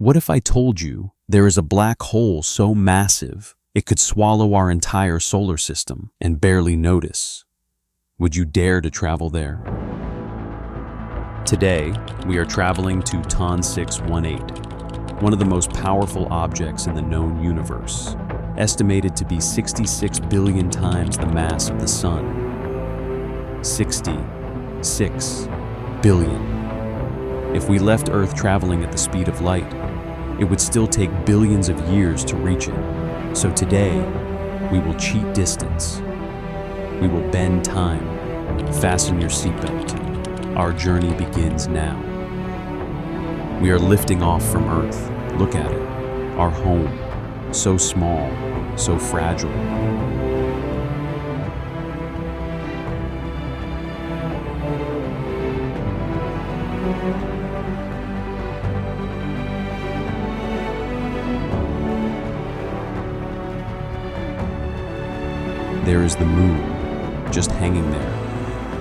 What if I told you there is a black hole so massive it could swallow our entire solar system and barely notice? Would you dare to travel there? Today, we are traveling to TON 618, one of the most powerful objects in the known universe, estimated to be 66 billion times the mass of the Sun. 66 billion. If we left Earth traveling at the speed of light, it would still take billions of years to reach it. So today, we will cheat distance. We will bend time. Fasten your seatbelt. Our journey begins now. We are lifting off from Earth. Look at it. Our home. So small, so fragile. There is the moon, just hanging there,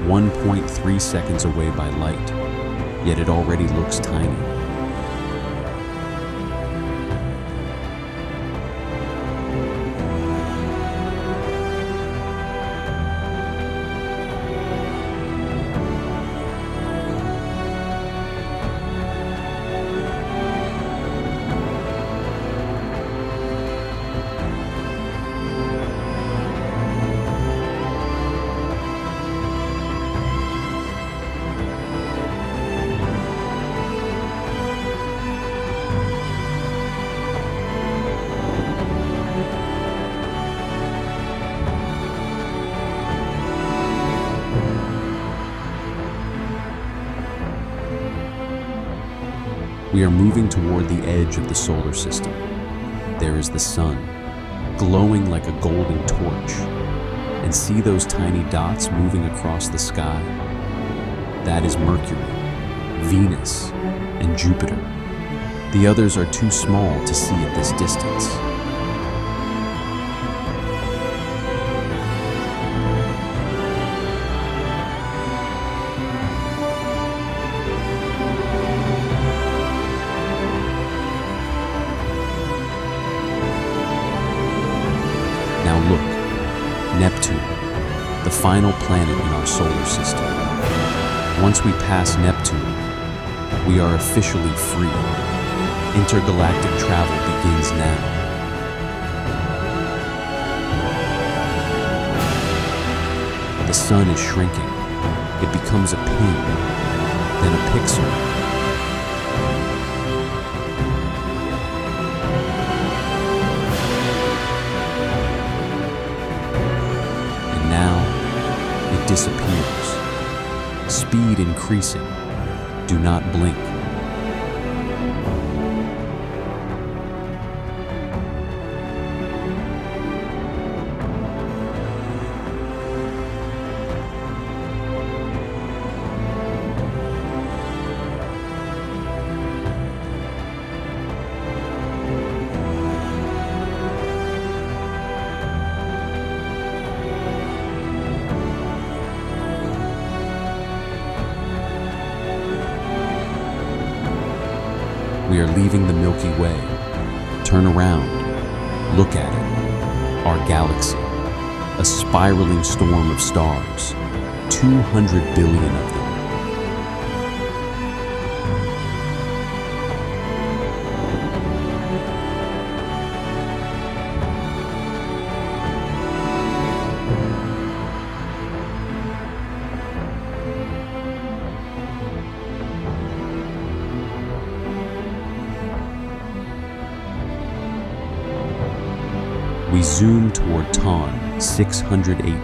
1.3 seconds away by light, yet it already looks tiny. We are moving toward the edge of the solar system. There is the sun, glowing like a golden torch. And see those tiny dots moving across the sky? That is Mercury, Venus, and Jupiter. The others are too small to see at this distance. Now look, Neptune, the final planet in our solar system. Once we pass Neptune, we are officially free. Intergalactic travel begins now. The sun is shrinking. It becomes a pin, then a pixel. Disappears. Speed increasing. Do not blink. We are leaving the Milky Way. Turn around. Look at it. Our galaxy. A spiraling storm of stars. 200 billion of them. We zoom toward TON 618.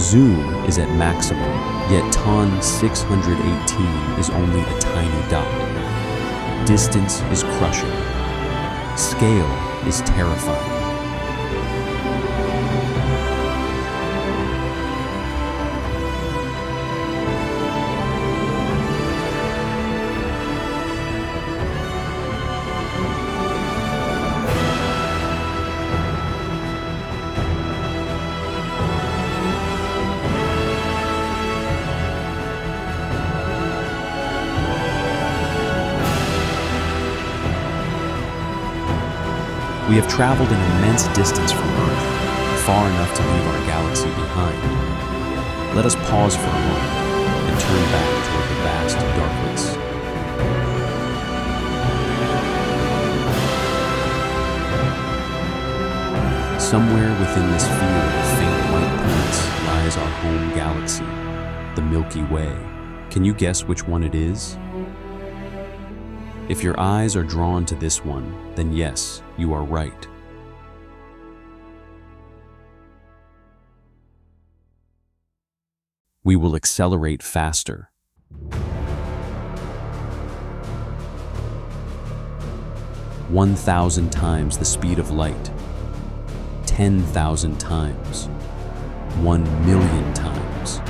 Zoom is at maximum, yet TON 618 is only a tiny dot. Distance is crushing. Scale is terrifying. We have traveled an immense distance from Earth, far enough to leave our galaxy behind. Let us pause for a moment and turn back toward the vast darkness. Somewhere within this field of faint white points lies our home galaxy, the Milky Way. Can you guess which one it is? If your eyes are drawn to this one, then yes, you are right. We will accelerate faster. 1,000 times the speed of light. 10,000 times. 1,000,000 times.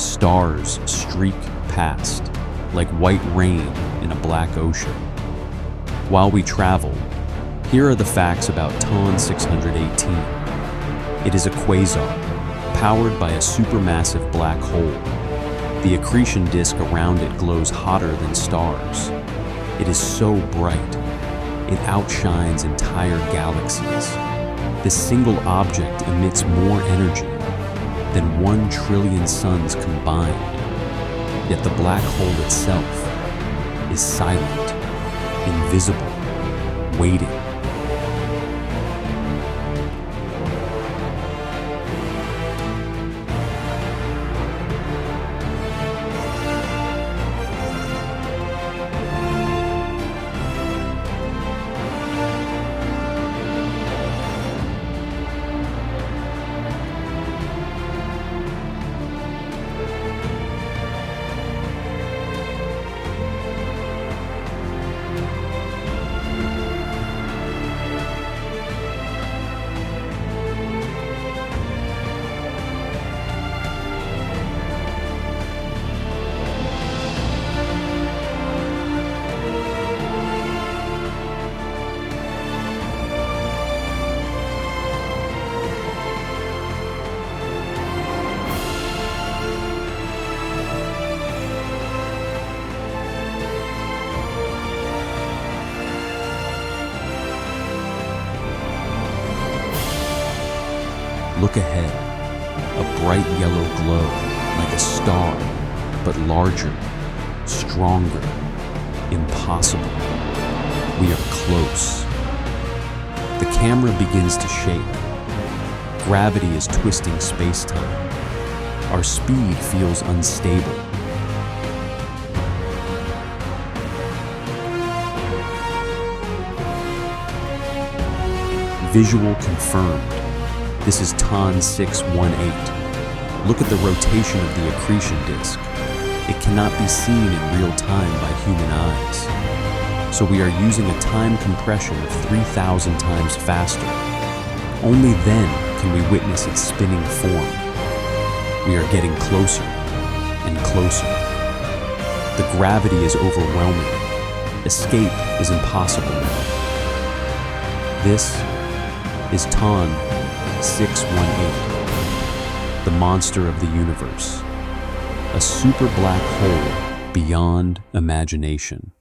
Stars streak past like white rain in a black ocean. While we travel, here are the facts about TON 618. It is a quasar, powered by a supermassive black hole. The accretion disk around it glows hotter than stars. It is so bright, it outshines entire galaxies. This single object emits more energy than 1 trillion suns combined. Yet the black hole itself is silent, invisible, waiting. Look ahead, a bright yellow glow, like a star, but larger, stronger, impossible. We are close. The camera begins to shake. Gravity is twisting space-time. Our speed feels unstable. Visual confirmed. This is TON 618. Look at the rotation of the accretion disk. It cannot be seen in real time by human eyes. So we are using a time compression of 3,000 times faster. Only then can we witness its spinning form. We are getting closer and closer. The gravity is overwhelming. Escape is impossible now. This is TON 618, the monster of the universe, a super black hole beyond imagination.